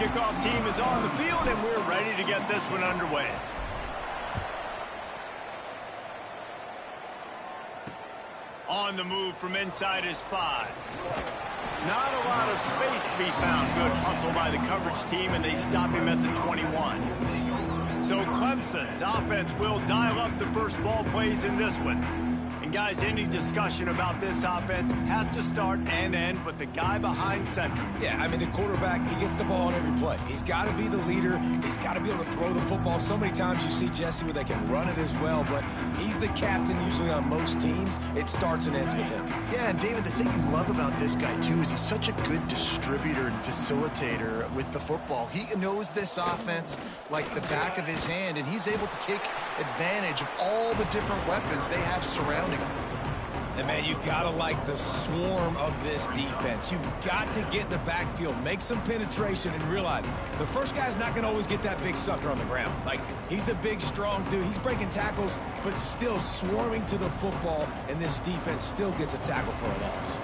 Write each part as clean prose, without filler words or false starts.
Kickoff team is on the field, and we're ready to get this one underway. On the move from inside his 5. Not a lot of space to be found. Good hustle by the coverage team, and they stop him at the 21. So Clemson's offense will dial up the first ball plays in this one. And guys, any discussion about this offense has to start and end with the guy behind center. Yeah, I mean, the quarterback, he gets the ball on every play. He's got to be the leader. He's got to be able to throw the football. So many times you see Jesse where they can run it as well, but he's the captain usually on most teams. It starts and ends with him. Yeah, and David, the thing you love about this guy, too, is he's such a good distributor and facilitator with the football. He knows this offense like the back of his hand, and he's able to take advantage of all the different weapons they have surrounding him. And, man, you got to like the swarm of this defense. You've got to get in the backfield, make some penetration, and realize the first guy's not going to always get that big sucker on the ground. Like, he's a big, strong dude. He's breaking tackles, but still swarming to the football, and this defense still gets a tackle for a loss.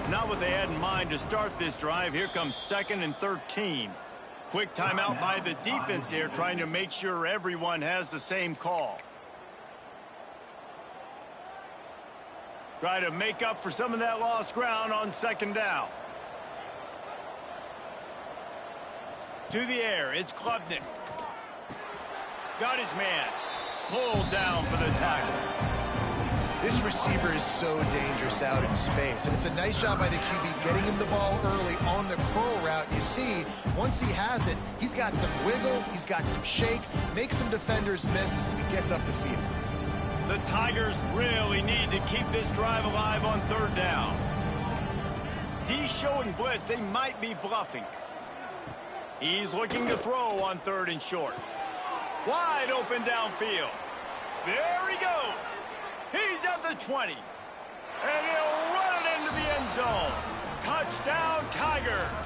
Not what they had in mind to start this drive. Here comes 2nd and 13. Quick timeout by the defense there, trying to make sure everyone has the same call. Try to make up for some of that lost ground on 2nd down. To the air, it's Klubnik. Got his man. Pulled down for the tackle. This receiver is so dangerous out in space, and it's a nice job by the QB getting him the ball early on the curl route. You see, once he has it, he's got some wiggle, he's got some shake, makes some defenders miss, and gets up the field. The Tigers really need to keep this drive alive on 3rd down. D showing blitz, they might be bluffing. He's looking to throw on 3rd and short. Wide open downfield. There he goes. He's at the 20. And he'll run it into the end zone. Touchdown, Tigers.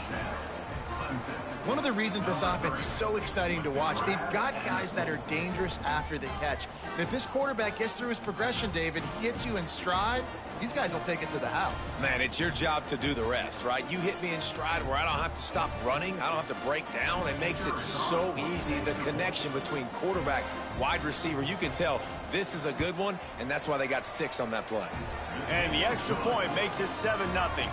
One of the reasons this offense is so exciting to watch, they've got guys that are dangerous after the catch. And if this quarterback gets through his progression, David, he hits you in stride, these guys will take it to the house. Man, it's your job to do the rest, right? You hit me in stride where I don't have to stop running. I don't have to break down. It makes it so easy. The connection between quarterback, wide receiver, you can tell this is a good one, and that's why they got 6 on that play. And the extra point makes it 7-0.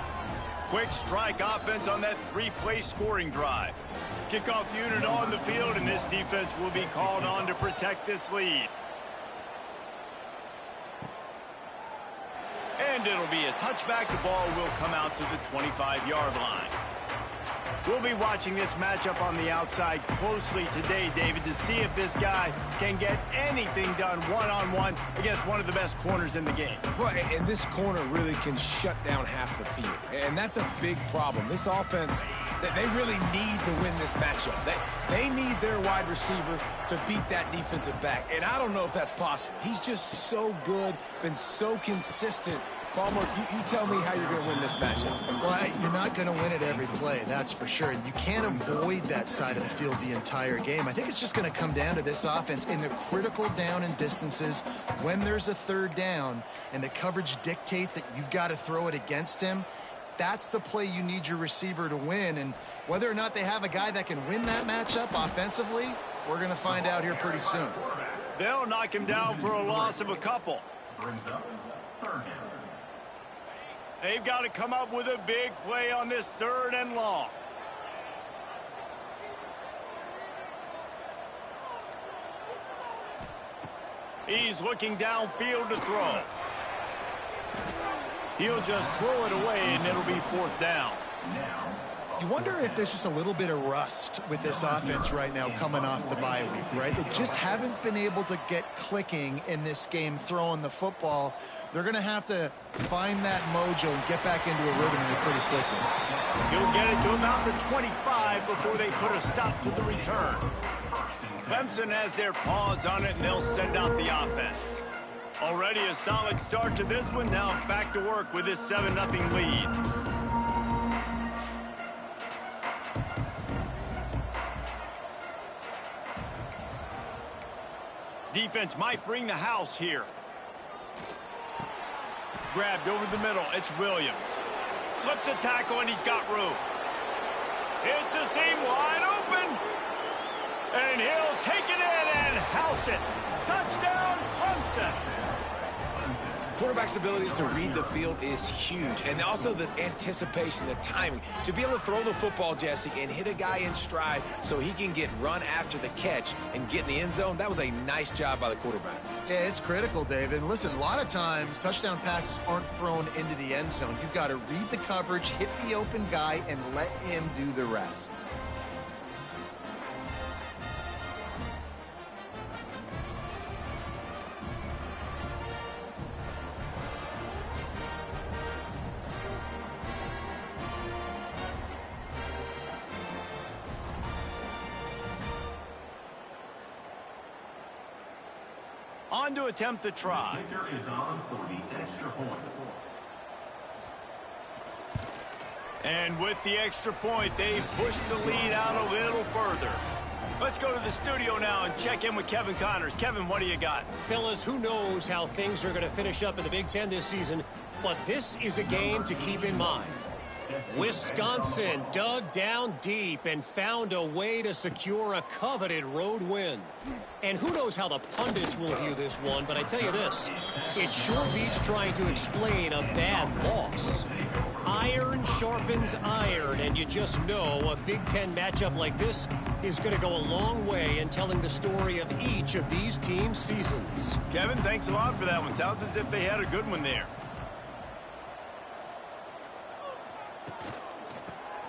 Quick strike offense on that 3-play scoring drive. Kickoff unit on the field, and this defense will be called on to protect this lead. And it'll be a touchback. The ball will come out to the 25-yard line. We'll be watching this matchup on the outside closely today, David, to see if this guy can get anything done one-on-one against one of the best corners in the game. Right, and this corner really can shut down half the field, and that's a big problem. This offense, they really need to win this matchup. They need their wide receiver to beat that defensive back, and I don't know if that's possible. He's just so good, been so consistent. Palmer, you tell me how you're going to win this matchup. Well, you're not going to win it every play, that's for sure. And you can't avoid that side of the field the entire game. I think it's just going to come down to this offense in the critical down and distances when there's a 3rd down and the coverage dictates that you've got to throw it against him. That's the play you need your receiver to win. And whether or not they have a guy that can win that matchup offensively, we're going to find out here pretty soon. They'll knock him down for a loss of a couple. They've got to come up with a big play on this 3rd and long. He's looking downfield to throw. He'll just throw it away, and it'll be 4th down. You wonder if there's just a little bit of rust with this offense right now coming off the bye week, right? They just haven't been able to get clicking in this game throwing the football. They're going to have to find that mojo and get back into a rhythm here pretty quickly. He'll get it to about the 25 before they put a stop to the return. Clemson has their paws on it, and they'll send out the offense. Already a solid start to this one. Now back to work with this 7-0 lead. Defense might bring the house here. Grabbed over the middle. It's Williams. Slips a tackle, and he's got room. It's a seam wide open. And he'll take it in and house it. Touchdown, Clemson. Quarterback's abilities to read the field is huge, and also the anticipation, the timing. To be able to throw the football, Jesse, and hit a guy in stride so he can get run after the catch and get in the end zone, that was a nice job by the quarterback. Yeah, it's critical, David. And listen, a lot of times touchdown passes aren't thrown into the end zone. You've got to read the coverage, hit the open guy, and let him do the rest. On to attempt the try. The kicker is on for the extra point. And with the extra point, they push the lead out a little further. Let's go to the studio now and check in with Kevin Connors. Kevin, what do you got? Fellas, who knows how things are going to finish up in the Big Ten this season, but this is a game to keep in mind. Wisconsin dug down deep and found a way to secure a coveted road win. And who knows how the pundits will view this one, but I tell you this, it sure beats trying to explain a bad loss. Iron sharpens iron, and you just know a Big Ten matchup like this is going to go a long way in telling the story of each of these teams' seasons. Kevin, thanks a lot for that one. Sounds as if they had a good one there.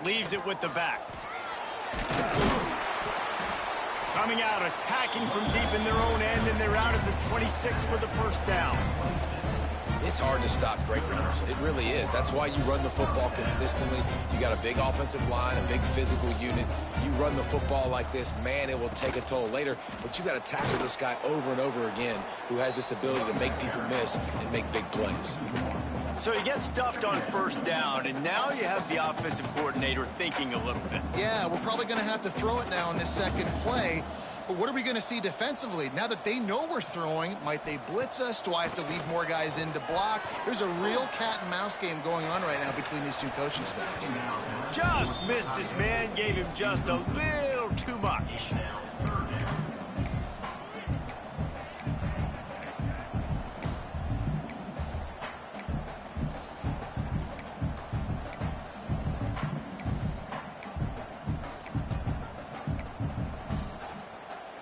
Leaves it with the back. Coming out, attacking from deep in their own end, and they're out at the 26 for the first down. It's hard to stop great runners. It really is. That's why you run the football consistently. You got a big offensive line, a big physical unit. You run the football like this, man, it will take a toll later. But you got to tackle this guy over and over again who has this ability to make people miss and make big plays. So you get stuffed on first down, and now you have the offensive coordinator thinking a little bit. Yeah, we're probably going to have to throw it now in this second play. But what are we going to see defensively? Now that they know we're throwing, might they blitz us? Do I have to leave more guys in to block? There's a real cat and mouse game going on right now between these two coaching staffs. Just missed his man, gave him just a little too much.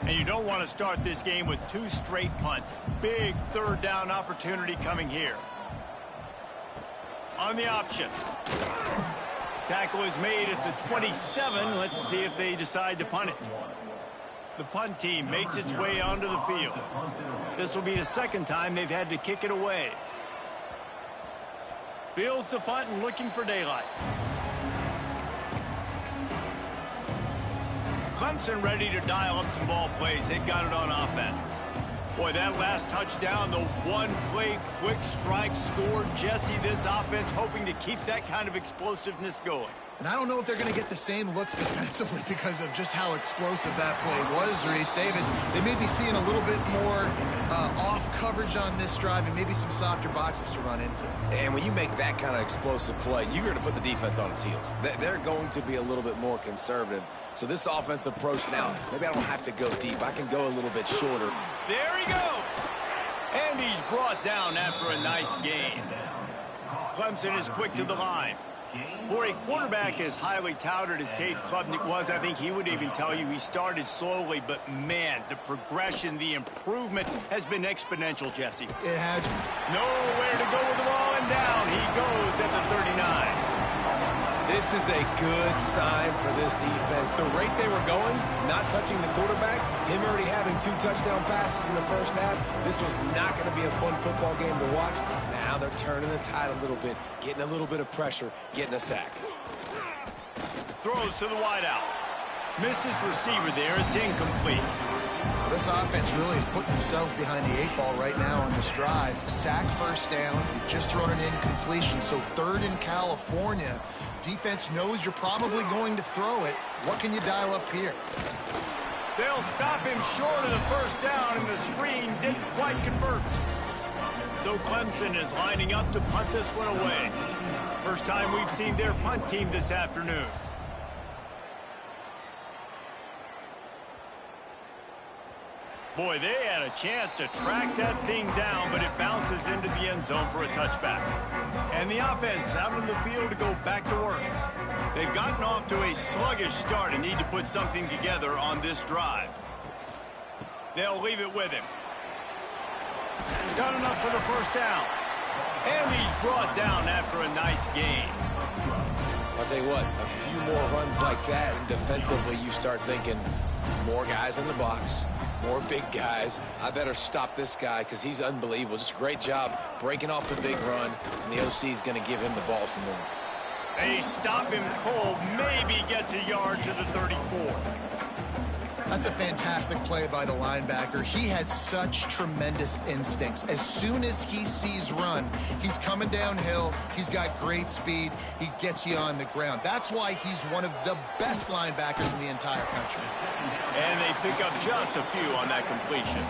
And you don't want to start this game with two straight punts. Big third down opportunity coming here. On the option. Tackle is made at the 27. Let's see if they decide to punt it. The punt team makes its way onto the field. This will be the second time they've had to kick it away. Fields the punt and looking for daylight. Clemson ready to dial up some ball plays. They've got it on offense. Boy, that last touchdown, the one-play quick strike scored. Jesse, this offense hoping to keep that kind of explosiveness going. And I don't know if they're going to get the same looks defensively because of just how explosive that play was, Reese. David, they may be seeing a little bit more off coverage on this drive and maybe some softer boxes to run into. And when you make that kind of explosive play, you're going to put the defense on its heels. They're going to be a little bit more conservative. So this offensive approach now, maybe I don't have to go deep. I can go a little bit shorter. There he goes. And he's brought down after a nice gain. Clemson is quick to the line. For a quarterback as highly touted as Cade Klubnik was, I think he would even tell you he started slowly, but man, the progression, the improvement has been exponential, Jesse. It has. Nowhere to go with the ball, and down he goes at the 39. This is a good sign for this defense. The rate they were going, not touching the quarterback, him already having 2 touchdown passes in the first half, this was not going to be a fun football game to watch. Now they're turning the tide a little bit, getting a little bit of pressure, getting a sack. Throws to the wideout. Missed his receiver there. It's incomplete. This offense really is putting themselves behind the 8 ball right now on this drive. Sack first down. You've just thrown an incompletion, so third in California. Defense knows you're probably going to throw it. What can you dial up here? They'll stop him short of the first down, and the screen didn't quite convert. So Clemson is lining up to punt this one away. First time we've seen their punt team this afternoon. Boy, they had a chance to track that thing down, but it bounces into the end zone for a touchback. And the offense out on the field to go back to work. They've gotten off to a sluggish start and need to put something together on this drive. They'll leave it with him. He's done enough for the first down. And he's brought down after a nice game. I'll tell you what, a few more runs like that, and defensively you start thinking more guys in the box, more big guys. I better stop this guy because he's unbelievable. Just a great job breaking off the big run, and the OC is going to give him the ball some more. They stop him cold, maybe gets a yard to the 34. That's a fantastic play by the linebacker. He has such tremendous instincts. As soon as he sees run, he's coming downhill. He's got great speed. He gets you on the ground. That's why he's one of the best linebackers in the entire country. And they pick up just a few on that completion.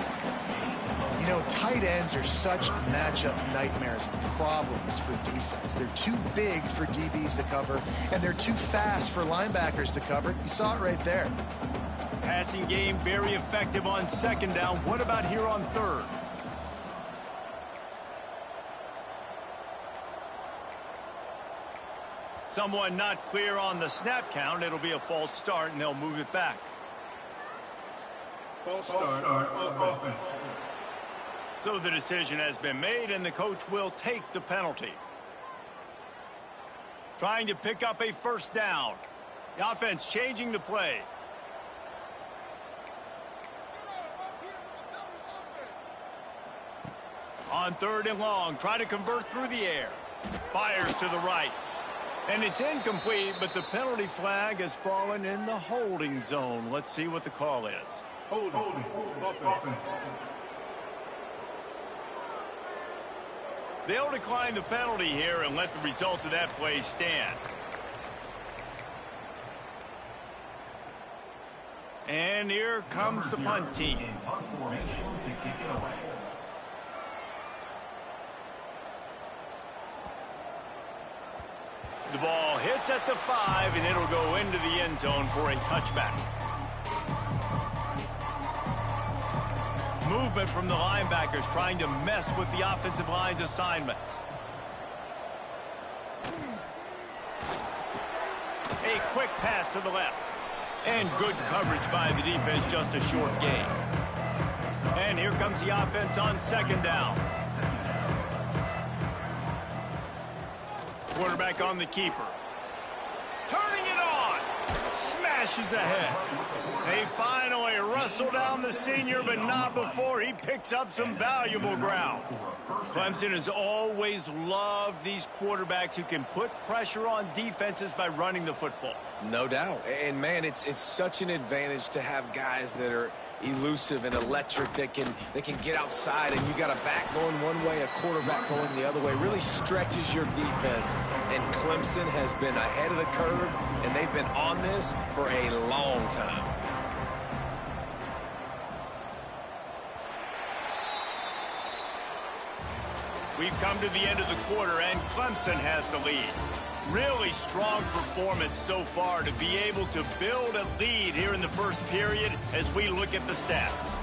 You know, tight ends are such matchup nightmares, problems for defense. They're too big for DBs to cover, and they're too fast for linebackers to cover. You saw it right there. Passing game very effective on second down. What about here on third? Someone not clear on the snap count. It'll be a false start, and they'll move it back. False start, offense. So the decision has been made, and the coach will take the penalty. Trying to pick up a first down. The offense changing the play. On third and long, try to convert through the air. Fires to the right. And it's incomplete, but the penalty flag has fallen in the holding zone. Let's see what the call is. Holding. Offense. They'll decline the penalty here and let the result of that play stand. And here comes the punt team. Punt formation to kick it away. The ball hits at the 5, and it'll go into the end zone for a touchback. Movement from the linebackers trying to mess with the offensive line's assignments. A quick pass to the left. And good coverage by the defense, just a short gain. And here comes the offense on second down. Quarterback on the keeper. Turning it on. Smashes ahead. They finally wrestle down the senior, but not before he picks up some valuable ground. Clemson has always loved these quarterbacks who can put pressure on defenses by running the football. No doubt. And, man, it's such an advantage to have guys that are elusive and electric that can get outside, and you got a back going one way, a quarterback going the other way. Really stretches your defense, and Clemson has been ahead of the curve, and they've been on this for a long time. We've come to the end of the quarter, and Clemson has the lead. Really strong performance so far to be able to build a lead here in the first period as we look at the stats.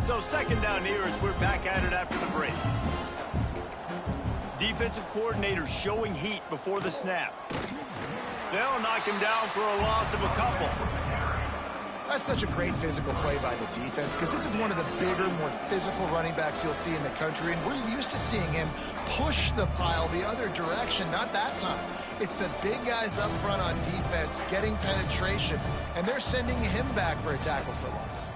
So second down here as we're back at it after the break. Defensive coordinator showing heat before the snap. They'll knock him down for a loss of a couple. That's such a great physical play by the defense because this is one of the bigger, more physical running backs you'll see in the country, and we're used to seeing him push the pile the other direction. Not that time. It's the big guys up front on defense getting penetration, and they're sending him back for a tackle for loss.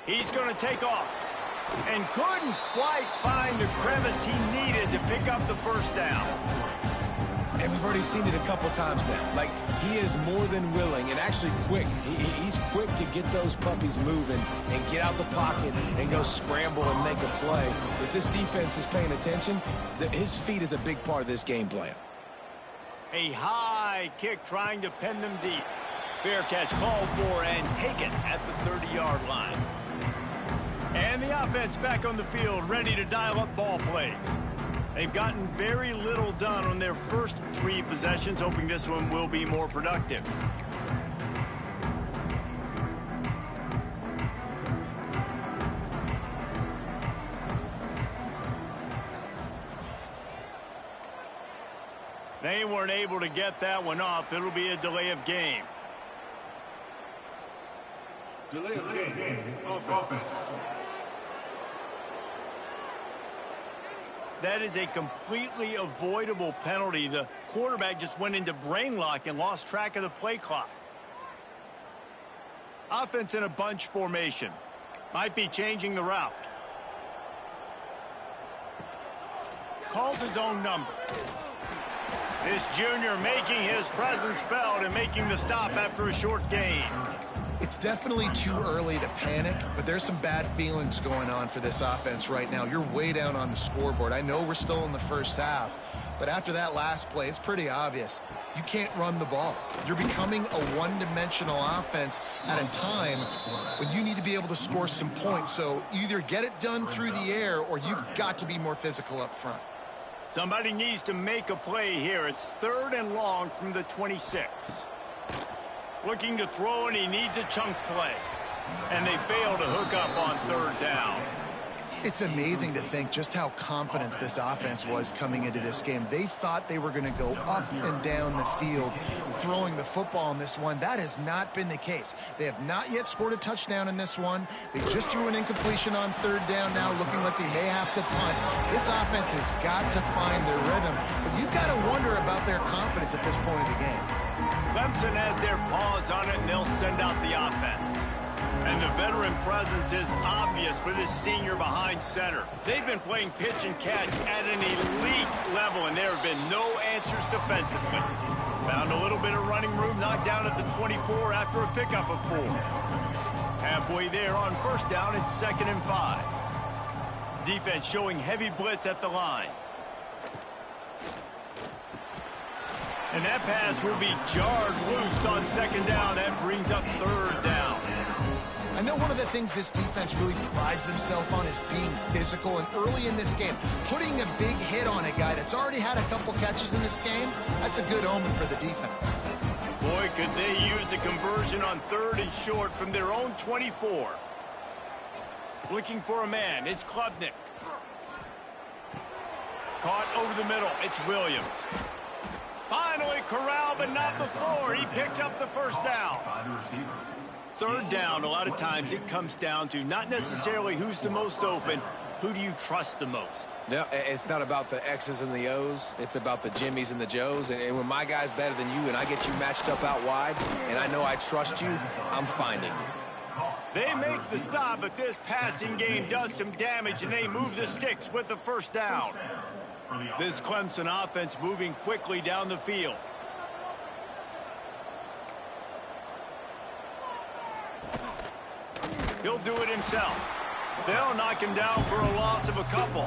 He's going to take off and couldn't quite find the crevice he needed to pick up the first down. And we've already seen it a couple times now. Like, he is more than willing and actually quick. He's quick to get those puppies moving and get out the pocket and go scramble and make a play. If this defense is paying attention, his feet is a big part of this game plan. A high kick trying to pin them deep. Fair catch called for and taken at the 30-yard line. And the offense back on the field, ready to dial up ball plays. They've gotten very little done on their first 3 possessions, hoping this one will be more productive. They weren't able to get that one off. It'll be a delay of game. Delay of game. Offense. That is a completely avoidable penalty. The quarterback just went into brain lock and lost track of the play clock. Offense in a bunch formation. Might be changing the route. Calls his own number. This junior making his presence felt and making the stop after a short gain. It's definitely too early to panic, but there's some bad feelings going on for this offense right now. You're way down on the scoreboard. I know we're still in the first half, but after that last play, it's pretty obvious. You can't run the ball. You're becoming a one-dimensional offense at a time when you need to be able to score some points. So either get it done through the air or you've got to be more physical up front. Somebody needs to make a play here. It's 3rd and long from the 26. Looking to throw, and he needs a chunk play. And they fail to hook up on 3rd down. It's amazing to think just how confident this offense was coming into this game. They thought they were going to go up and down the field throwing the football in this one. That has not been the case. They have not yet scored a touchdown in this one. They just threw an incompletion on 3rd down now, looking like they may have to punt. This offense has got to find their rhythm. But you've got to wonder about their confidence at this point of the game. Clemson has their paws on it, and they'll send out the offense. And the veteran presence is obvious for this senior behind center. They've been playing pitch and catch at an elite level, and there have been no answers defensively. Found a little bit of running room, knocked down at the 24 after a pickup of 4. Halfway there on 1st down, it's 2nd and 5. Defense showing heavy blitz at the line. And that pass will be jarred loose on 2nd down. That brings up 3rd down. I know one of the things this defense really prides themselves on is being physical, and early in this game, putting a big hit on a guy that's already had a couple catches in this game, that's a good omen for the defense. Boy, could they use a conversion on 3rd and short from their own 24. Looking for a man, it's Klubnik. Caught over the middle, it's Williams. Finally corralled, but not before. He picked up the 1st down. 3rd down, a lot of times it comes down to not necessarily who's the most open, who do you trust the most? No, it's not about the X's and the O's. It's about the Jimmys and the Joes. And when my guy's better than you and I get you matched up out wide and I know I trust you, I'm finding you. They make the stop, but this passing game does some damage, and they move the sticks with the 1st down. This Clemson offense moving quickly down the field. He'll do it himself. They'll knock him down for a loss of a couple.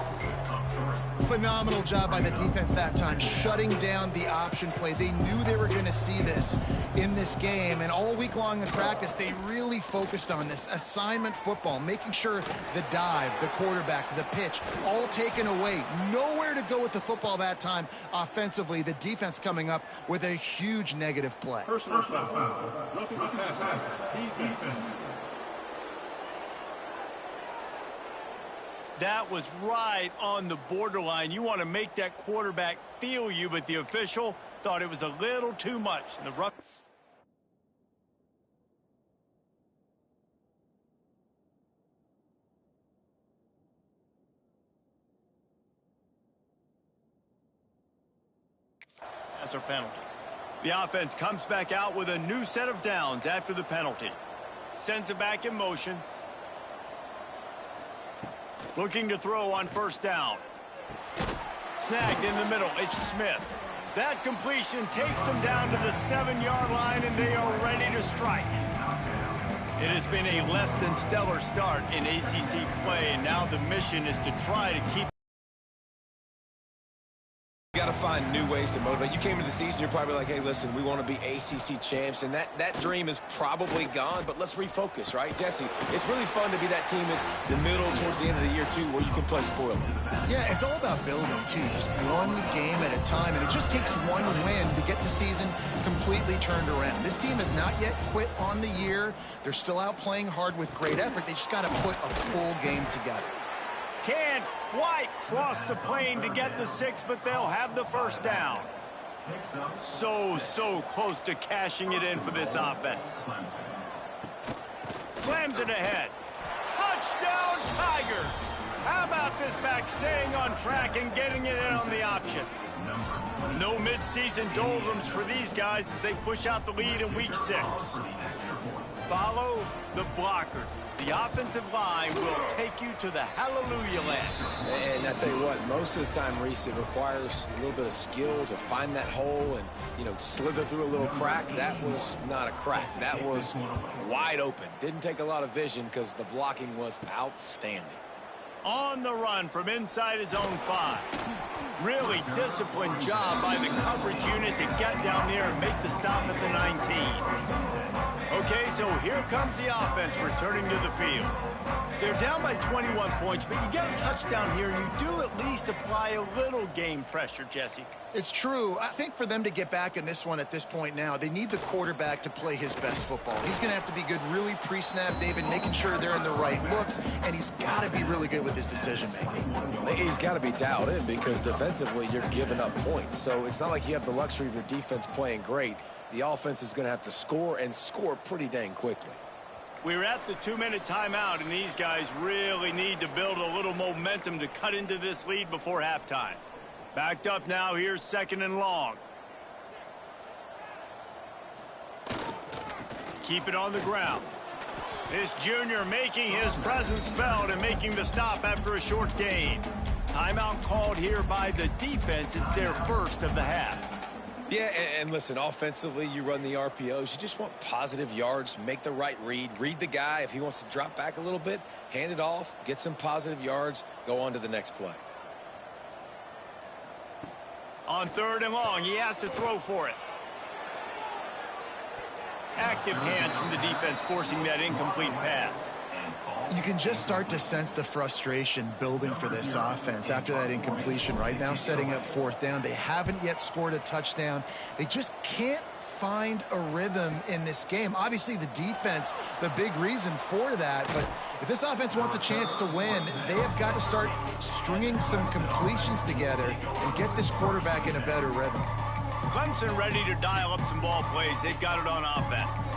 Phenomenal job by the defense that time, shutting down the option play. They knew they were going to see this in this game, and all week long in practice, they really focused on this assignment football, making sure the dive, the quarterback, the pitch, all taken away. Nowhere to go with the football that time offensively. The defense coming up with a huge negative play. Personal foul. Roughing the passer. Defense. That was right on the borderline. You want to make that quarterback feel you, but the official thought it was a little too much. And the rough. That's our penalty. The offense comes back out with a new set of downs after the penalty. Sends it back in motion. Looking to throw on 1st down. Snagged in the middle, it's Smith. That completion takes them down to the 7-yard line, and they are ready to strike. It has been a less than stellar start in ACC play, and now the mission is to try to keep got to find new ways to motivate. You came into the season, you're probably like, hey, listen, we want to be ACC champs, and that dream is probably gone, but let's refocus, right, Jesse? It's really fun to be that team in the middle towards the end of the year, too, where you can play spoiler. Yeah, it's all about building, too. Just one game at a time, and it just takes one win to get the season completely turned around. This team has not yet quit on the year. They're still out playing hard with great effort. They just got to put a full game together. Can't quite cross the plane to get the 6, but they'll have the first down. So close to cashing it in for this offense. Slams it ahead. Touchdown, Tigers! How about this back staying on track and getting it in on the option? No midseason doldrums for these guys as they push out the lead in week 6. Follow the blockers. The offensive line will take you to the hallelujah land. And I tell you what, most of the time, Reese, it requires a little bit of skill to find that hole and, slither through a little crack. That was not a crack. That was wide open. Didn't take a lot of vision because the blocking was outstanding. On the run from inside his own 5. Really disciplined job by the coverage unit to get down there and make the stop at the 19. Okay, so here comes the offense returning to the field. They're down by 21 points, but you get a touchdown here, and you do at least apply a little game pressure, Jesse. It's true. I think for them to get back in this one at this point now, they need the quarterback to play his best football. He's going to have to be good really pre-snap, David, making sure they're in the right looks, and he's got to be really good with his decision-making. He's got to be dialed in because defensively you're giving up points. So it's not like you have the luxury of your defense playing great. The offense is going to have to score and score pretty dang quickly. We're at the 2-minute timeout, and these guys really need to build a little momentum to cut into this lead before halftime. Backed up now, here's 2nd and long. Keep it on the ground. This junior making his presence felt and making the stop after a short gain. Timeout called here by the defense. It's their first of the half. Yeah, and listen, offensively, you run the RPOs. You just want positive yards, make the right read the guy. If he wants to drop back a little bit, hand it off, get some positive yards, go on to the next play. On 3rd and long, he has to throw for it. Active hands from the defense forcing that incomplete pass. You can just start to sense the frustration building for this offense after that incompletion. Right now, setting up 4th down. They haven't yet scored a touchdown. They just can't find a rhythm in this game. Obviously, the defense, the big reason for that. But if this offense wants a chance to win, they have got to start stringing some completions together and get this quarterback in a better rhythm. Clemson ready to dial up some ball plays. They've got it on offense.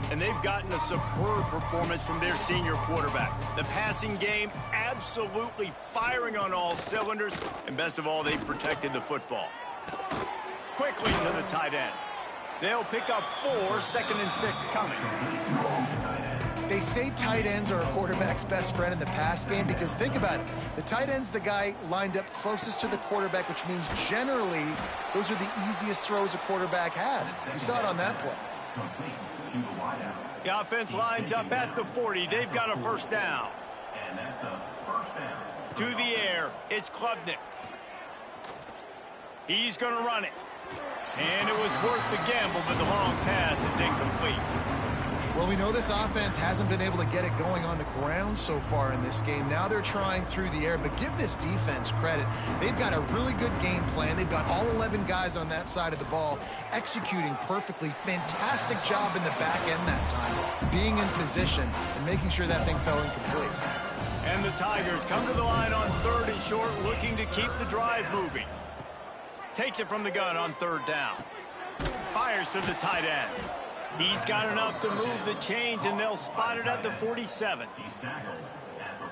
And they've gotten a superb performance from their senior quarterback. The passing game absolutely firing on all cylinders. And best of all, they've protected the football. Quickly to the tight end. They'll pick up 4, 2nd and 6 coming. They say tight ends are a quarterback's best friend in the pass game because think about it. The tight end's the guy lined up closest to the quarterback, which means generally those are the easiest throws a quarterback has. You saw it on that play. The offense lines up at the 40. They've got a 1st down. And that's a 1st down. To the air, it's Klubnik. He's going to run it. And it was worth the gamble, but the long pass is incomplete. Well, we know this offense hasn't been able to get it going on the ground so far in this game. Now they're trying through the air, but give this defense credit. They've got a really good game plan. They've got all 11 guys on that side of the ball executing perfectly. Fantastic job in the back end that time, being in position and making sure that thing fell incomplete. And the Tigers come to the line on 3rd and short, looking to keep the drive moving. Takes it from the gun on 3rd down. Fires to the tight end. He's got enough to move the chains, and they'll spot it at the 47.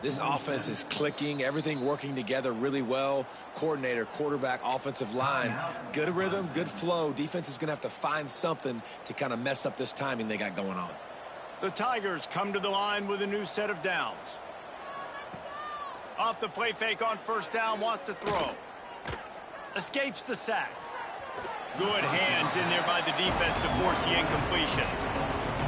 This offense is clicking, everything working together really well. Coordinator, quarterback, offensive line, good rhythm, good flow. Defense is going to have to find something to kind of mess up this timing they got going on. The Tigers come to the line with a new set of downs. Off the play fake on 1st down, wants to throw. Escapes the sack. Good hands in there by the defense to force the incompletion.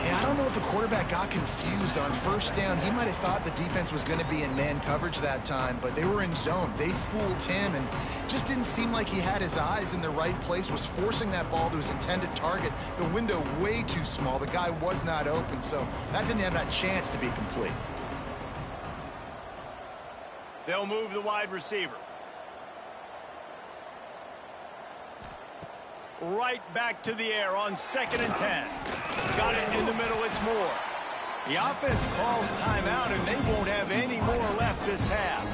Yeah, I don't know if the quarterback got confused on first down. He might have thought the defense was going to be in man coverage that time, but they were in zone. They fooled him and just didn't seem like he had his eyes in the right place, was forcing that ball to his intended target. The window way too small. The guy was not open, so that didn't have that chance to be complete. They'll move the wide receiver. Right back to the air on 2nd and 10. Got it in the middle, it's Moore. The offense calls timeout, and they won't have any more left this half.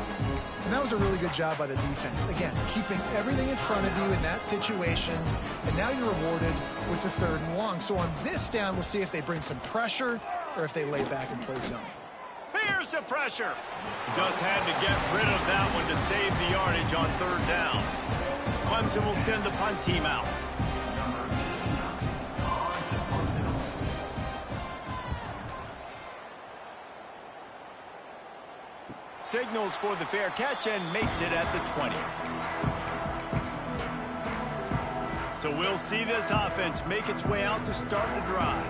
And that was a really good job by the defense. Again, keeping everything in front of you in that situation, and now you're rewarded with the 3rd and long. So on this down, we'll see if they bring some pressure or if they lay back and play zone. Here's the pressure. Just had to get rid of that one to save the yardage on 3rd down. Clemson will send the punt team out. Signals for the fair catch and makes it at the 20. So we'll see this offense make its way out to start the drive.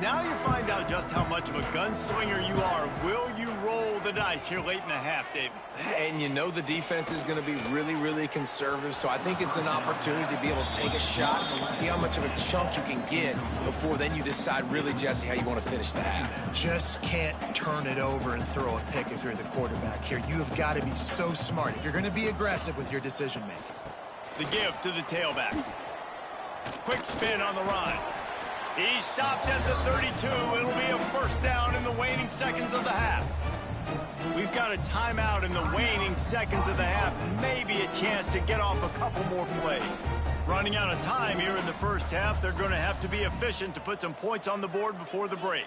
Now you find out just how much of a gunslinger you are. Will you roll the dice here late in the half, David? And you know the defense is going to be really, really conservative, so I think it's an opportunity to be able to take a shot and see how much of a chunk you can get before then you decide really, Jesse, how you want to finish the half. Just can't turn it over and throw a pick if you're the quarterback here. You have got to be so smart if you're going to be aggressive with your decision-making. The give to the tailback. Quick spin on the run. He stopped at the 32. It'll be a 1st down in the waning seconds of the half. We've got a timeout in the waning seconds of the half. Maybe a chance to get off a couple more plays. Running out of time here in the 1st half. They're going to have to be efficient to put some points on the board before the break.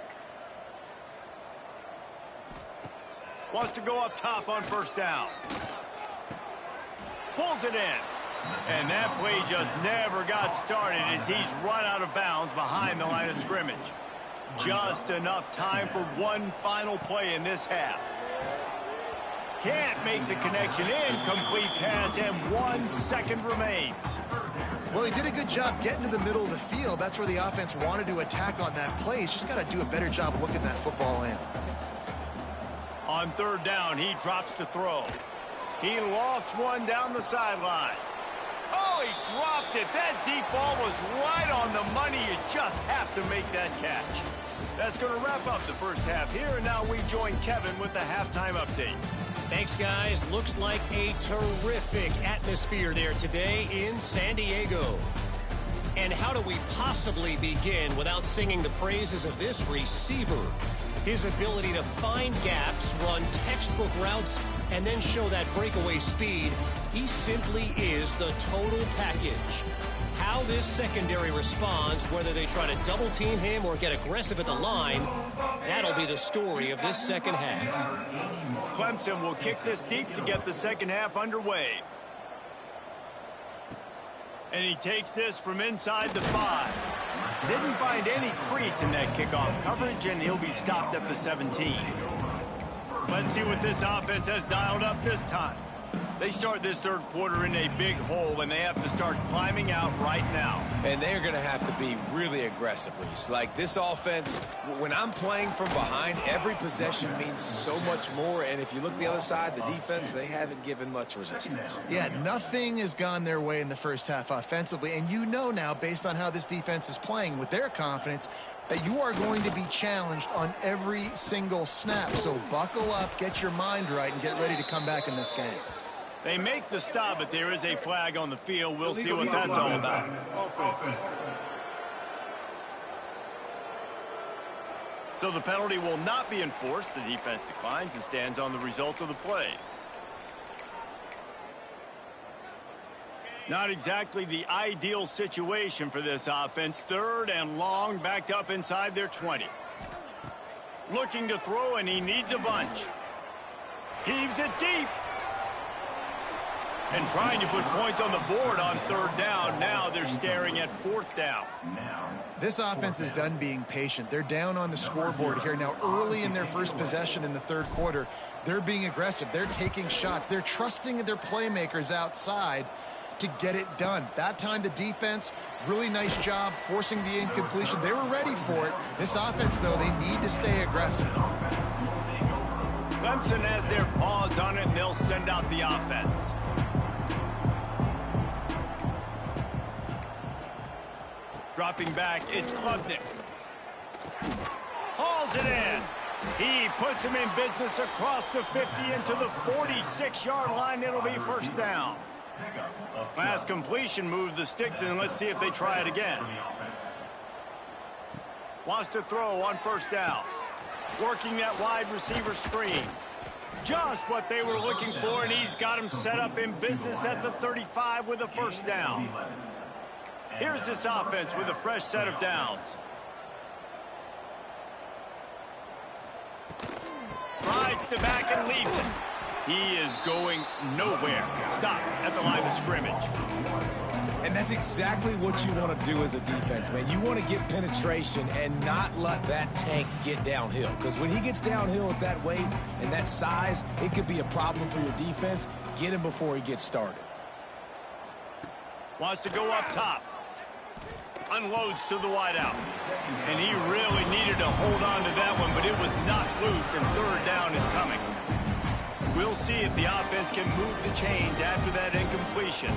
Wants to go up top on 1st down. Pulls it in. And that play just never got started as he's run out of bounds behind the line of scrimmage. Just enough time for one final play in this half. Can't make the connection. Incomplete pass, and 1 second remains. Well, he did a good job getting to the middle of the field. That's where the offense wanted to attack on that play. He's just got to do a better job looking that football in. On 3rd down, he drops to throw. He lofts one down the sideline. Oh, he dropped it. That deep ball was right on the money. You just have to make that catch. That's going to wrap up the 1st half here, and now we join Kevin with the halftime update. Thanks, guys. Looks like a terrific atmosphere there today in San Diego. And how do we possibly begin without singing the praises of this receiver? His ability to find gaps, run textbook routes, and then show that breakaway speed. He simply is the total package. How this secondary responds, whether they try to double-team him or get aggressive at the line, that'll be the story of this 2nd half. Clemson will kick this deep to get the 2nd half underway. And he takes this from inside the 5. Didn't find any crease in that kickoff coverage, and he'll be stopped at the 17. Let's see what this offense has dialed up this time. They start this 3rd quarter in a big hole, and they have to start climbing out right now. And they're going to have to be really aggressive, Reese. Like, this offense, when I'm playing from behind, every possession means so much more. And if you look the other side, the defense, they haven't given much resistance. Yeah, nothing has gone their way in the 1st half offensively. And you know now, based on how this defense is playing with their confidence, that you are going to be challenged on every single snap. So buckle up, get your mind right, and get ready to come back in this game. They make the stop, but there is a flag on the field. We'll see what that's all about. So the penalty will not be enforced. The defense declines and stands on the result of the play. Not exactly the ideal situation for this offense. 3rd and long, backed up inside their 20. Looking to throw, and he needs a bunch. Heaves it deep. And trying to put points on the board on 3rd down. Now they're staring at 4th down. This offense is done being patient. They're down on the scoreboard here. Now, early in their 1st possession in the 3rd quarter, they're being aggressive. They're taking shots. They're trusting their playmakers outside. to get it done. That time the defense, really nice job forcing the incompletion. They were ready for it. This offense, though, they need to stay aggressive. Clemson has their paws on it, and they'll send out the offense. Dropping back, it's Klubnik. Hauls it in. He puts him in business across the 50 into the 46-yard line. It'll be first down. Last completion moved the sticks in. Let's see if they try it again. Wants to throw on first down. Working that wide receiver screen. Just what they were looking for, and he's got him set up in business at the 35 with a first down. Here's this offense with a fresh set of downs. Rides the back and leaves it. He is going nowhere. Stop at the line of scrimmage. And that's exactly what you want to do as a defense, man. You want to get penetration and not let that tank get downhill. Because when he gets downhill at that weight and that size, it could be a problem for your defense. Get him before he gets started. Wants to go up top. Unloads to the wideout. And he really needed to hold on to that one, but it was knocked loose, and third down is coming. We'll see if the offense can move the chains after that incompletion.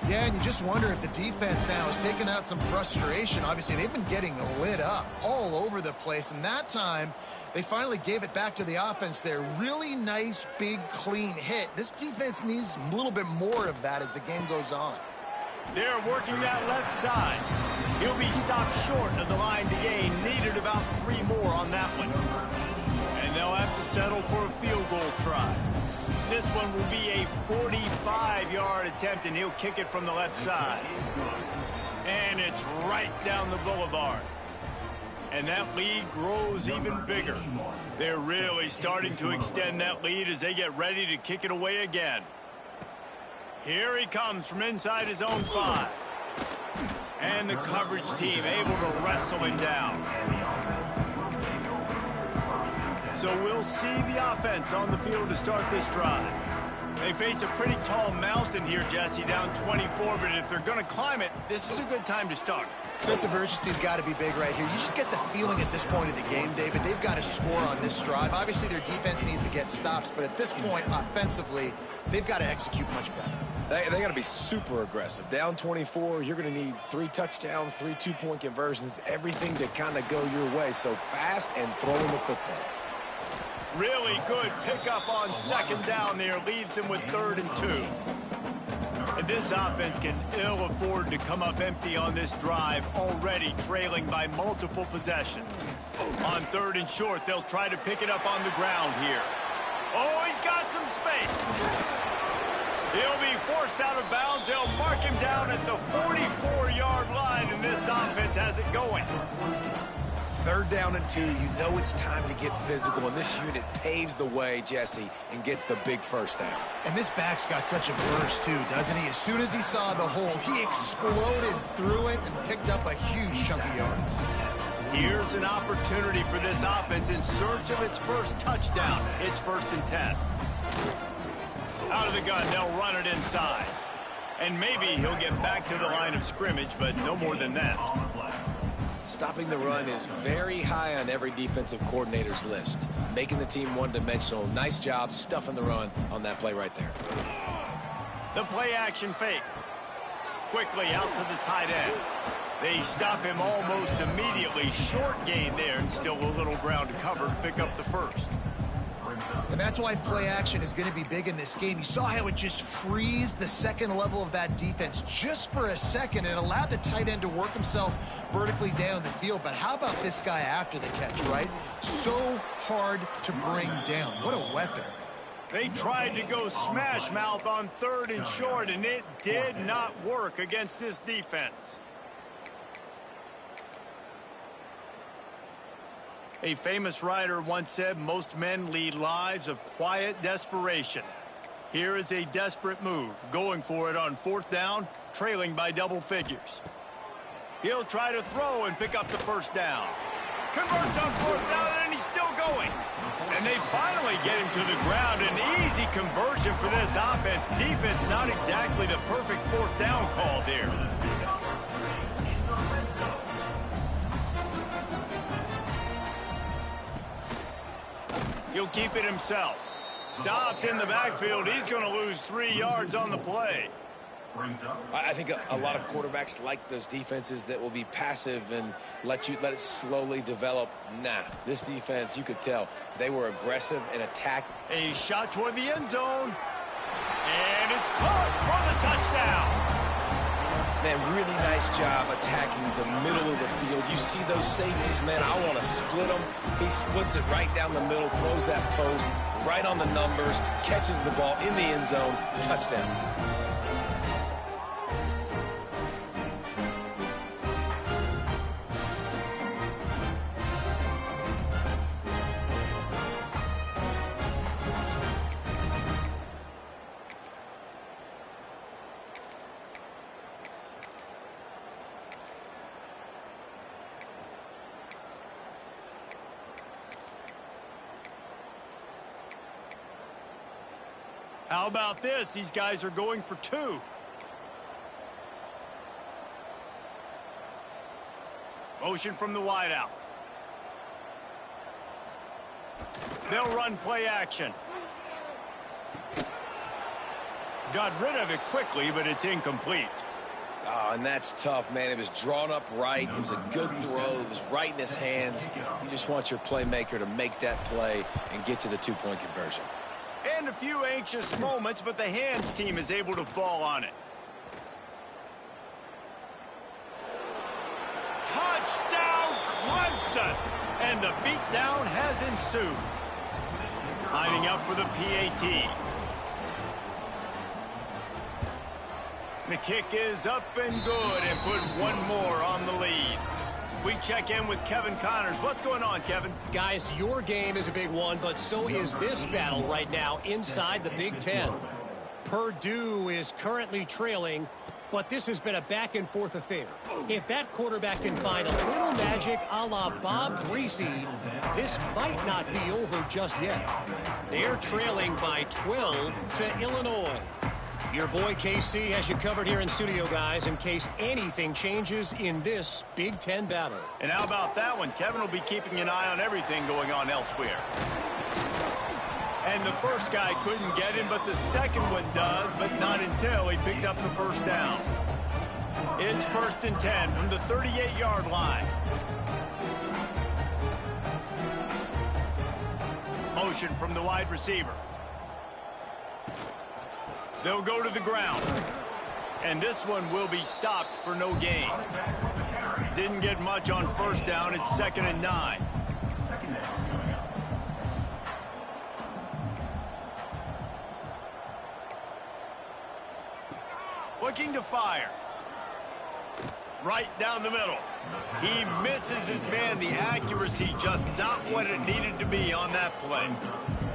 Yeah, and you just wonder if the defense now is taking out some frustration. Obviously, they've been getting lit up all over the place, and that time they finally gave it back to the offense there. Really nice, big, clean hit. This defense needs a little bit more of that as the game goes on. They're working that left side. He'll be stopped short of the line to gain. Needed about 3 more on that one. And they'll have to settle for a field goal try. This one will be a 45-yard attempt, and he'll kick it from the left side. And it's right down the boulevard. And that lead grows even bigger. They're really starting to extend that lead as they get ready to kick it away again. Here he comes from inside his own 5. And the coverage team able to wrestle him down. So we'll see the offense on the field to start this drive. They face a pretty tall mountain here, Jesse, down 24, but if they're going to climb it, this is a good time to start. Sense of urgency's got to be big right here. You just get the feeling at this point of the game, David, they've got to score on this drive. Obviously, their defense needs to get stops, but at this point, offensively, they've got to execute much better. They got to be super aggressive. Down 24, you're going to need 3 touchdowns, 3 two-point conversions, everything to kind of go your way. So fast and throwing the football. Really good pickup on second down there. Leaves them with 3rd and 2. And this offense can ill afford to come up empty on this drive, already trailing by multiple possessions. On 3rd and short, they'll try to pick it up on the ground here. Oh, he's got some space. He'll be forced out of bounds. They'll mark him down at the 44-yard line, and this offense has it going. 3rd down and 2, you know it's time to get physical, and this unit paves the way, Jesse, and gets the big first down. And this back's got such a burst, too, doesn't he? As soon as he saw the hole, he exploded through it and picked up a huge chunk of yards. Here's an opportunity for this offense in search of its first touchdown. It's 1st and 10. Out of the gun, they'll run it inside. And maybe he'll get back to the line of scrimmage, but no more than that. Stopping the run is very high on every defensive coordinator's list. Making the team one-dimensional. Nice job stuffing the run on that play right there. The play-action fake. Quickly out to the tight end. They stop him almost immediately. Short gain there, and still a little ground to cover to pick up the first. And that's why play action is going to be big in this game. You saw how it just freezed the second level of that defense just for a second and allowed the tight end to work himself vertically down the field. But how about this guy after the catch, right? So hard to bring down. What a weapon. They tried to go smash mouth on 3rd and short, and it did not work against this defense. A famous writer once said, most men lead lives of quiet desperation. Here is a desperate move, going for it on 4th down, trailing by double figures. He'll try to throw and pick up the first down. Converts on 4th down, and he's still going. And they finally get him to the ground. An easy conversion for this offense. Defense not exactly the perfect fourth down call there. He'll keep it himself. Stopped in the backfield. He's going to lose 3 yards on the play. I think a lot of quarterbacks like those defenses that will be passive and let it slowly develop. Nah, this defense, you could tell, they were aggressive and attacked. A shot toward the end zone. And it's caught for the touchdown. Man, really nice job attacking the middle of the field. You see those safeties, man, I want to split them. He splits it right down the middle, throws that post right on the numbers, catches the ball in the end zone, touchdown. How about this? These guys are going for 2. Motion from the wideout. They'll run play action. Got rid of it quickly, but it's incomplete. Oh, and that's tough, man. It was drawn up right. It was a good throw. It was right in his hands. You just want your playmaker to make that play and get to the 2-point conversion. And a few anxious moments, but the hands team is able to fall on it. Touchdown, Clemson! And the beatdown has ensued. Lining up for the PAT. The kick is up and good and put one more on the lead. We check in with Kevin Connors. What's going on, Kevin? Guys, your game is a big one, but so is this battle right now inside the Big Ten. Purdue is currently trailing, but this has been a back-and-forth affair. If that quarterback can find a little magic a la Bob Greasy, this might not be over just yet. They're trailing by 12 to Illinois. Your boy KC has you covered here in studio, guys, in case anything changes in this Big Ten battle. And how about that one? Kevin will be keeping an eye on everything going on elsewhere. And the first guy couldn't get him, but the second one does, but not until he picks up the first down. It's 1st and 10 from the 38-yard line. Motion from the wide receiver. They'll go to the ground. And this one will be stopped for no gain. Didn't get much on first down. It's 2nd and 9. Looking to fire. Right down the middle. He misses his man. The accuracy just not what it needed to be on that play.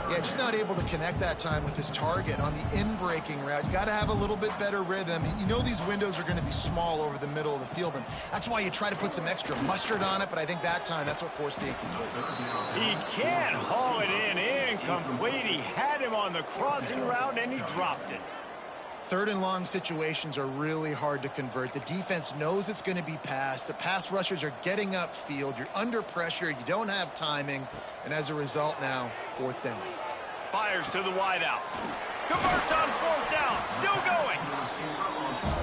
Yeah, just not able to connect that time with his target on the in-breaking route. You got to have a little bit better rhythm. You know these windows are going to be small over the middle of the field, and that's why you try to put some extra mustard on it, but I think that time that's what forced the incomplete. He can't haul it in. Incomplete. He had him on the crossing route, and he dropped it. 3rd and long situations are really hard to convert. The defense knows it's going to be passed. The pass rushers are getting upfield. You're under pressure. You don't have timing. And as a result now, 4th down. Fires to the wideout. Converts on 4th down. Still going.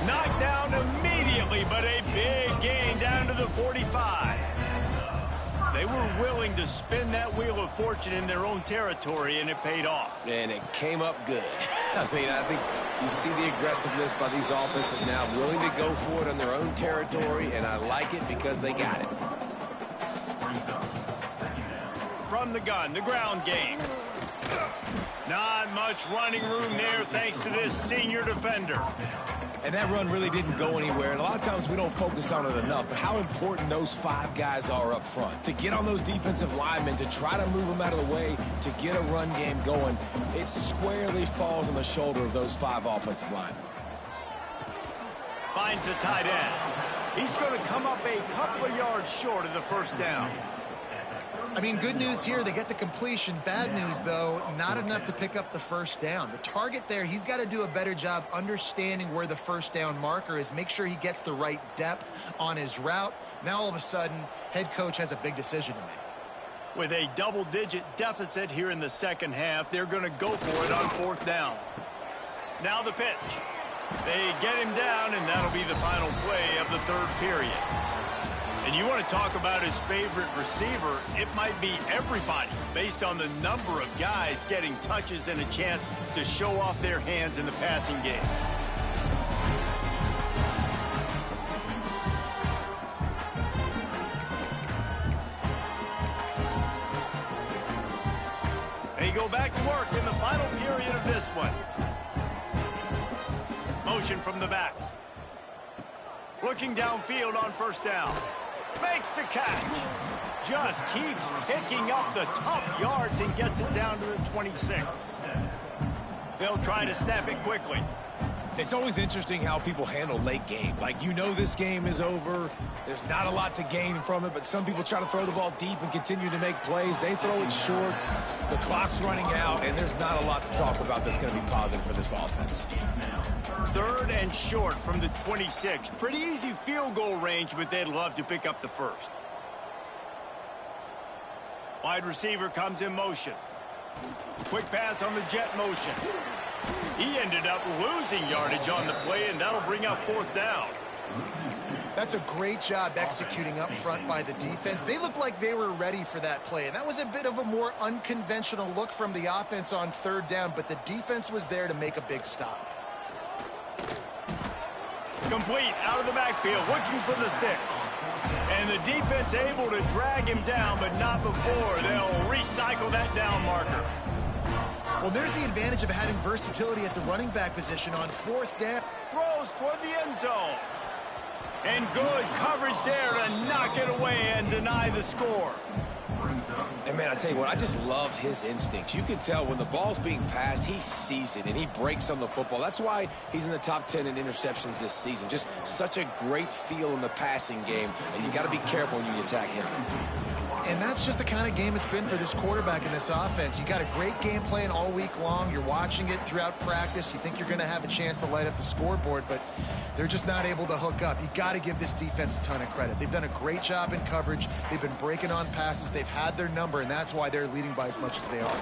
Knocked down immediately, but a big gain down to the 45. They were willing to spin that wheel of fortune in their own territory, and it paid off. And it came up good. I mean, I think you see the aggressiveness by these offenses now, willing to go for it on their own territory, and I like it because they got it. From the gun, the ground game. Not much running room there thanks to this senior defender. And that run really didn't go anywhere. And a lot of times we don't focus on it enough, but how important those 5 guys are up front. To get on those defensive linemen, to try to move them out of the way, to get a run game going, it squarely falls on the shoulder of those 5 offensive linemen. Finds the tight end. He's going to come up a couple of yards short of the first down. I mean, good news here, they get the completion. Bad news, though, not enough to pick up the first down. The target there, he's got to do a better job understanding where the first down marker is, make sure he gets the right depth on his route. Now, all of a sudden, head coach has a big decision to make. With a double-digit deficit here in the second half, they're going to go for it on fourth down. Now the pitch. They get him down, and that'll be the final play of the third period. And you want to talk about his favorite receiver, it might be everybody based on the number of guys getting touches and a chance to show off their hands in the passing game. They go back to work in the final period of this one. Motion from the back. Looking downfield on first down. Makes the catch. Just keeps picking up the tough yards and gets it down to the 26. They'll try to snap it quickly. It's always interesting how people handle late game. Like, you know this game is over. There's not a lot to gain from it, but some people try to throw the ball deep and continue to make plays. They throw it short. The clock's running out, and there's not a lot to talk about that's going to be positive for this offense. Third and short from the 26. Pretty easy field goal range, but they'd love to pick up the first. Wide receiver comes in motion. Quick pass on the jet motion. He ended up losing yardage on the play, and that'll bring up fourth down. That's a great job executing up front by the defense. They looked like they were ready for that play, and that was a bit of a more unconventional look from the offense on third down, but the defense was there to make a big stop. Complete out of the backfield, looking for the sticks. And the defense able to drag him down, but not before. They'll recycle that down marker. Well, there's the advantage of having versatility at the running back position on fourth down. Throws toward the end zone. And good coverage there to knock it away and deny the score. And, man, I tell you what, I just love his instincts. You can tell when the ball's being passed, he sees it, and he breaks on the football. That's why he's in the top 10 in interceptions this season. Just such a great feel in the passing game, and you got to be careful when you attack him. And that's just the kind of game it's been for this quarterback in this offense. You got a great game plan all week long. You're watching it throughout practice. You think you're going to have a chance to light up the scoreboard, but they're just not able to hook up. You got to give this defense a ton of credit. They've done a great job in coverage. They've been breaking on passes. They've had their number, and that's why they're leading by as much as they are.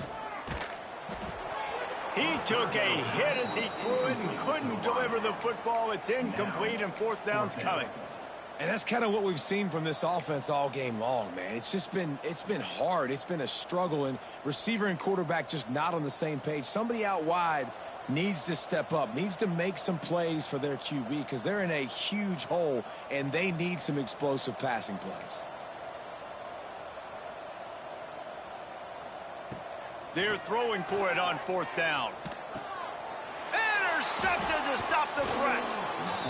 He took a hit as he threw it and couldn't deliver the football. It's incomplete, and fourth down's coming. And that's kind of what we've seen from this offense all game long, man. It's been hard. It's been a struggle, and receiver and quarterback just not on the same page. Somebody out wide needs to step up, needs to make some plays for their QB because they're in a huge hole, and they need some explosive passing plays. They're throwing for it on fourth down. Intercepted to stop the threat.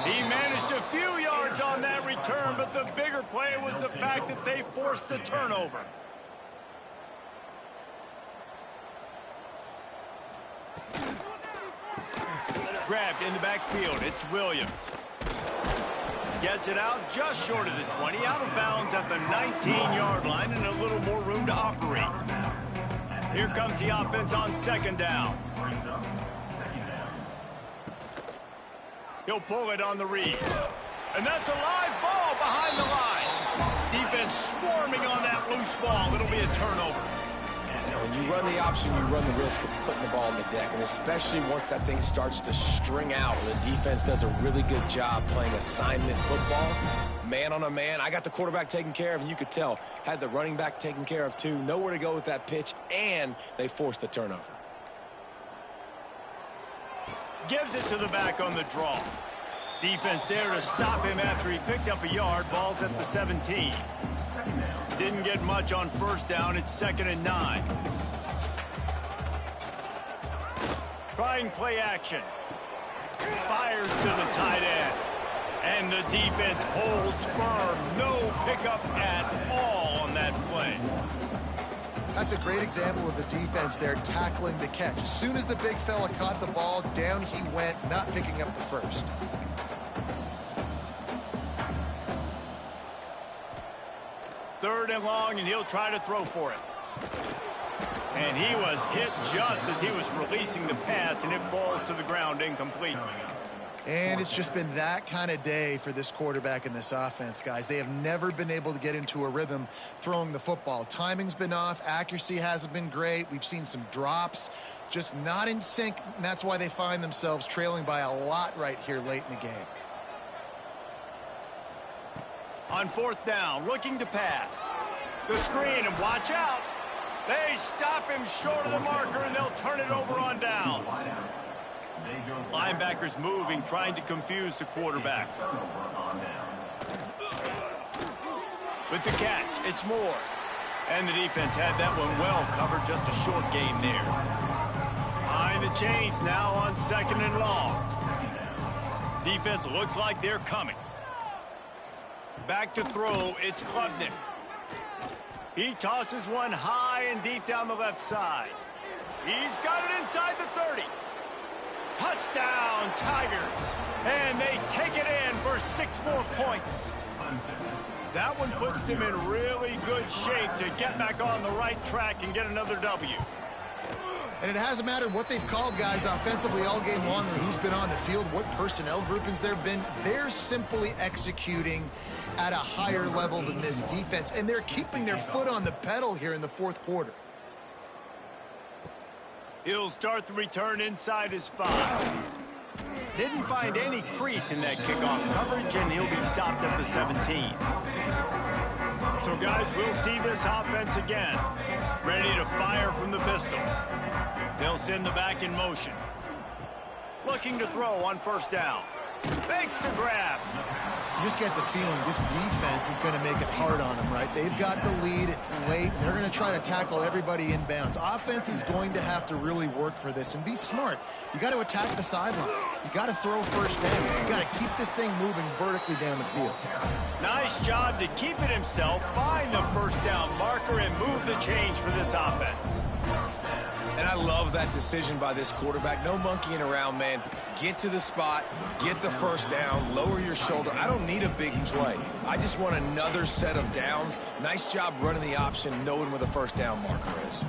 He managed a few yards on that return, but the bigger play was the fact that they forced the turnover. Grabbed in the backfield. It's Williams. Gets it out just short of the 20, out of bounds at the 19-yard line, and a little more room to operate. Here comes the offense on second down. He'll pull it on the read. And that's a live ball behind the line. Defense swarming on that loose ball. It'll be a turnover. When you run the option, you run the risk of putting the ball on the deck, and especially once that thing starts to string out, the defense does a really good job playing assignment football, man on a man. I got the quarterback taken care of, and you could tell, had the running back taken care of too, nowhere to go with that pitch, and they forced the turnover. Gives it to the back on the draw. Defense there to stop him after he picked up a yard. Ball's at the 17. Didn't get much on first down. It's 2nd and 9. Trying play action. Fires to the tight end. And the defense holds firm. No pickup at all on that play. That's a great example of the defense there tackling the catch. As soon as the big fella caught the ball, down he went, not picking up the first. 3rd and long, and he'll try to throw for it. And he was hit just as he was releasing the pass, and it falls to the ground incomplete. And it's just been that kind of day for this quarterback and this offense, guys. They have never been able to get into a rhythm throwing the football. Timing's been off. Accuracy hasn't been great. We've seen some drops. Just not in sync, and that's why they find themselves trailing by a lot right here late in the game. On 4th down, looking to pass. The screen, and watch out. They stop him short of the marker, and they'll turn it over on downs. Linebackers moving, trying to confuse the quarterback. With the catch, it's Moore. And the defense had that one well covered, just a short game there. Behind the chains now on 2nd and long. Defense looks like they're coming. Back to throw, it's Clemson. He tosses one high and deep down the left side. He's got it inside the 30. Touchdown, Tigers. And they take it in for 6 more points. That one puts them in really good shape to get back on the right track and get another W. And it hasn't mattered what they've called, guys, offensively all game long, or who's been on the field, what personnel groupings there have been. They're simply executing at a higher level than this defense, and they're keeping their foot on the pedal here in the 4th quarter. He'll start the return inside his 5. Didn't find any crease in that kickoff coverage, and he'll be stopped at the 17. So, guys, we'll see this offense again. Ready to fire from the pistol. They'll send the back in motion. Looking to throw on 1st down. Makes the grab. You just get the feeling this defense is going to make it hard on them, right? They've got the lead. It's late. And they're going to try to tackle everybody inbounds. Offense is going to have to really work for this and be smart. You got to attack the sidelines. You got to throw 1st down. You got to keep this thing moving vertically down the field. Nice job to keep it himself, find the 1st down marker, and move the change for this offense. And I love that decision by this quarterback. No monkeying around, man. Get to the spot, get the 1st down, lower your shoulder. I don't need a big play. I just want another set of downs. Nice job running the option, knowing where the 1st down marker is.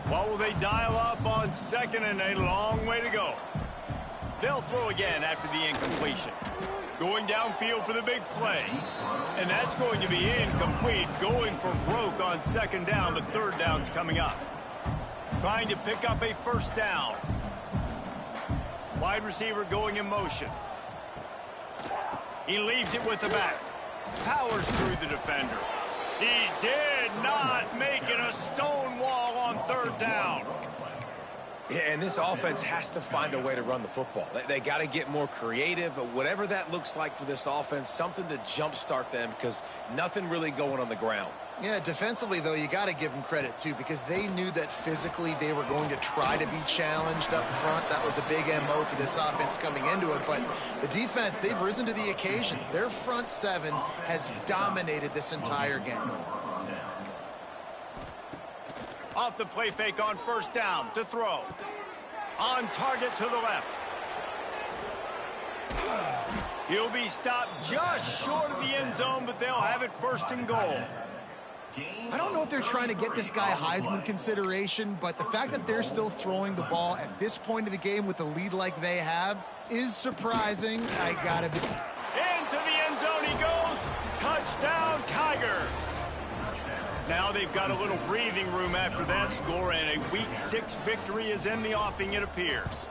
What will they dial up on 2nd and a long way to go? They'll throw again after the incompletion. Going downfield for the big play. And that's going to be incomplete. Going for broke on 2nd down, but 3rd down's coming up. Trying to pick up a 1st down. Wide receiver going in motion. He leaves it with the back. Powers through the defender. He did not make it a stone wall on 3rd down. Yeah, and this offense has to find a way to run the football. They got to get more creative, whatever that looks like for this offense, something to jumpstart them because nothing really going on the ground. Yeah, defensively, though, you got to give them credit, too, because they knew that physically they were going to try to be challenged up front. That was a big MO for this offense coming into it. But the defense, they've risen to the occasion. Their front 7 has dominated this entire game. Off the play fake on 1st down to throw. On target to the left. He'll be stopped just short of the end zone, but they'll have it 1st and goal. I don't know if they're trying to get this guy Heisman consideration, but the fact that they're still throwing the ball at this point of the game with a lead like they have is surprising. I gotta be. Into the end zone he goes. Touchdown, Tigers. Now they've got a little breathing room after that score, and a Week 6 victory is in the offing, it appears.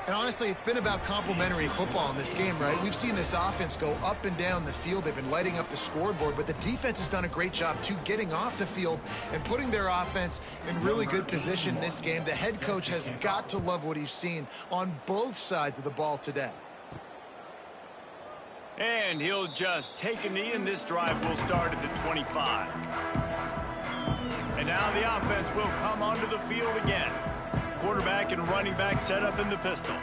And honestly, it's been about complementary football in this game, right? We've seen this offense go up and down the field. They've been lighting up the scoreboard, but the defense has done a great job, too, getting off the field and putting their offense in really good position in this game. The head coach has got to love what he's seen on both sides of the ball today. And he'll just take a knee, and this drive will start at the 25. And now the offense will come onto the field again. Quarterback and running back set up in the pistol.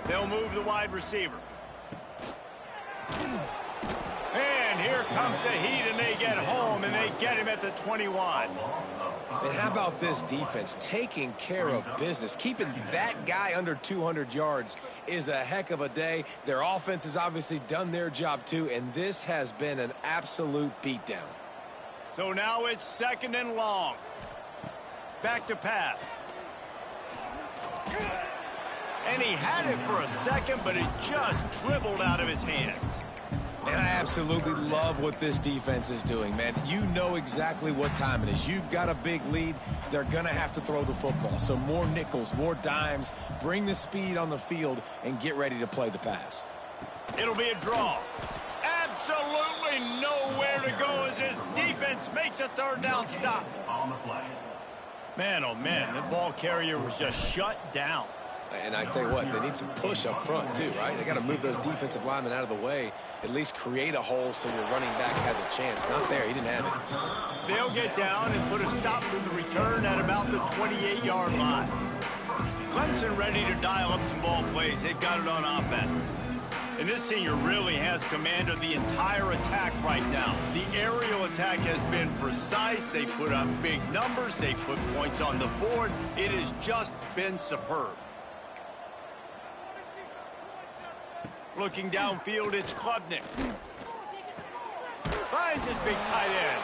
They'll move the wide receiver. And here here comes the heat, and they get home, and they get him at the 21. And how about this defense taking care of business? Keeping that guy under 200 yards is a heck of a day. Their offense has obviously done their job too, and this has been an absolute beatdown. So now it's 2nd and long. Back to pass. And he had it for a second, but it just dribbled out of his hands. And I absolutely love what this defense is doing, man. You know exactly what time it is. You've got a big lead. They're going to have to throw the football. So more nickels, more dimes, bring the speed on the field, and get ready to play the pass. It'll be a draw. Absolutely nowhere to go as his defense makes a 3rd down stop. Man, oh man, the ball carrier was just shut down. And I tell you what, they need some push up front too, right? They got to move those defensive linemen out of the way, at least create a hole so your running back has a chance. Not there, he didn't have it. They'll get down and put a stop to the return at about the 28-yard line. Clemson ready to dial up some ball plays. They've got it on offense. And this senior really has command of the entire attack right now. The aerial attack has been precise. They put up big numbers. They put points on the board. It has just been superb. Looking downfield, it's Klubnik. Finds his big tight end.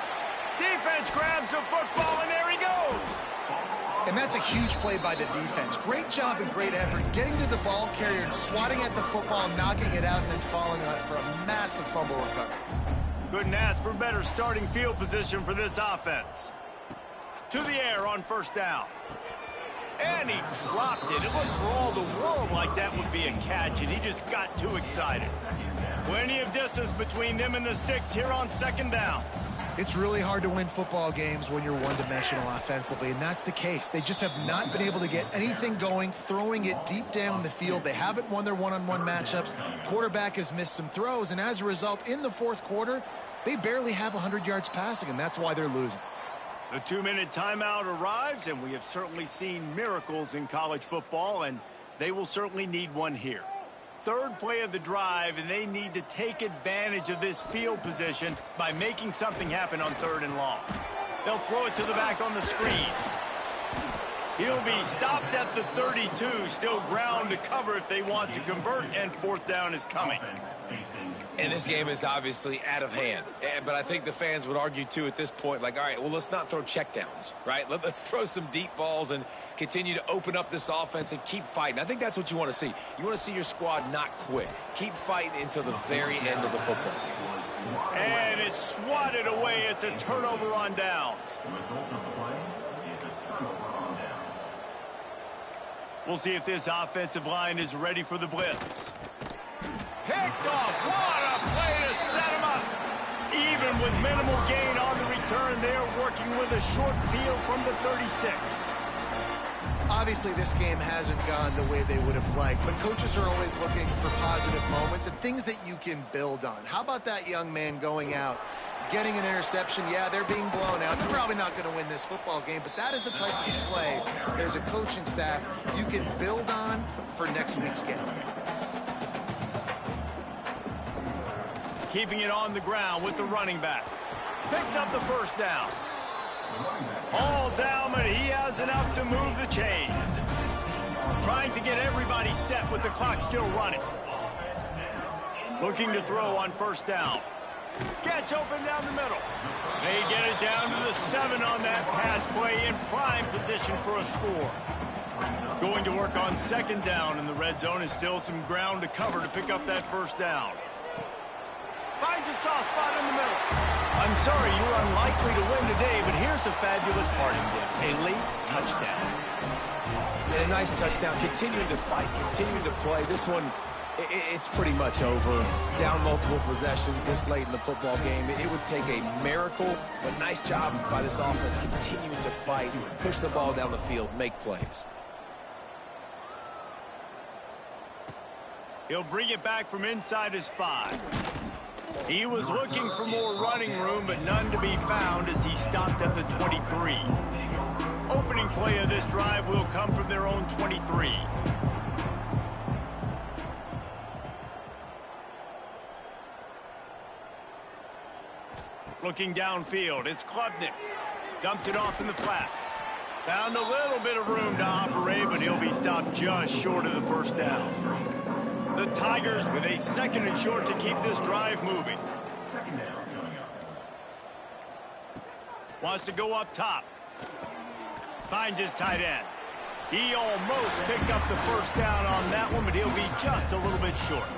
Defense grabs the football, and there he goes. And that's a huge play by the defense. Great job and great effort getting to the ball carrier and swatting at the football, knocking it out, and then falling on it for a massive fumble recovery. Couldn't ask for better starting field position for this offense. To the air on 1st down. And he dropped it. It looked for all the world like that would be a catch, and he just got too excited. Plenty of distance between them and the sticks here on 2nd down. It's really hard to win football games when you're one-dimensional offensively, and that's the case. They just have not been able to get anything going, throwing it deep down the field. They haven't won their one-on-one matchups. Quarterback has missed some throws, and as a result, in the 4th quarter, they barely have 100 yards passing, and that's why they're losing. The 2-minute timeout arrives, and we have certainly seen miracles in college football, and they will certainly need one here. 3rd play of the drive, and they need to take advantage of this field position by making something happen on 3rd and long. They'll throw it to the back on the screen. He'll be stopped at the 32, still ground to cover if they want to convert, and 4th down is coming. And this game is obviously out of hand. But I think the fans would argue, too, at this point, like, all right, well, let's not throw checkdowns, right? Let's throw some deep balls and continue to open up this offense and keep fighting. I think that's what you want to see. You want to see your squad not quit. Keep fighting until the very end of the football game. And it's swatted away. It's a turnover on downs. We'll see if this offensive line is ready for the blitz. Picked off. What a play to set him up. Even with minimal gain on the return, they're working with a short field from the 36. Obviously, this game hasn't gone the way they would have liked, but coaches are always looking for positive moments and things that you can build on. How about that young man going out, getting an interception? Yeah, they're being blown out. They're probably not going to win this football game, but that is the type of play that as a coaching staff you can build on for next week's game. Keeping it on the ground with the running back. Picks up the 1st down. All down, but he has enough to move the chains. Trying to get everybody set with the clock still running. Looking to throw on 1st down. Gets open down the middle. They get it down to the 7 on that pass play in prime position for a score. Going to work on 2nd down, and the red zone is still some ground to cover to pick up that 1st down. Finds a soft spot in the middle. I'm sorry, you're unlikely to win today, but here's a fabulous parting gift. A late touchdown. And a nice touchdown. Continuing to fight, continuing to play. This one, it's pretty much over. Down multiple possessions this late in the football game. It would take a miracle, but nice job by this offense continuing to fight, push the ball down the field, make plays. He'll bring it back from inside his 5. He was looking for more running room, but none to be found as he stopped at the 23. Opening play of this drive will come from their own 23. Looking downfield, it's Klubnik. Dumps it off in the flats. Found a little bit of room to operate, but he'll be stopped just short of the first down. The Tigers with a 2nd and short to keep this drive moving. Second down coming up. Wants to go up top. Finds his tight end. He almost picked up the first down on that one, but he'll be just a little bit short.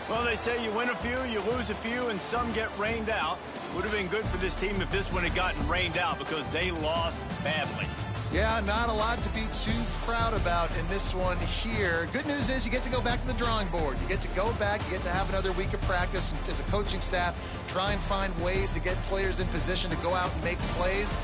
Well, they say you win a few, you lose a few, and some get rained out. Would have been good for this team if this one had gotten rained out because they lost badly. Yeah, not a lot to be too proud about in this one here. Good news is you get to go back to the drawing board. You get to go back, you get to have another week of practice as a coaching staff, try and find ways to get players in position to go out and make plays.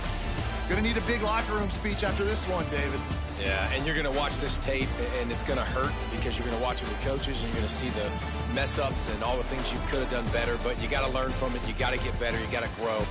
Going to need a big locker room speech after this one, David. Yeah, and you're going to watch this tape, and it's going to hurt because you're going to watch it with coaches, and you're going to see the mess-ups and all the things you could have done better, but you got to learn from it. You got to get better. You got to grow.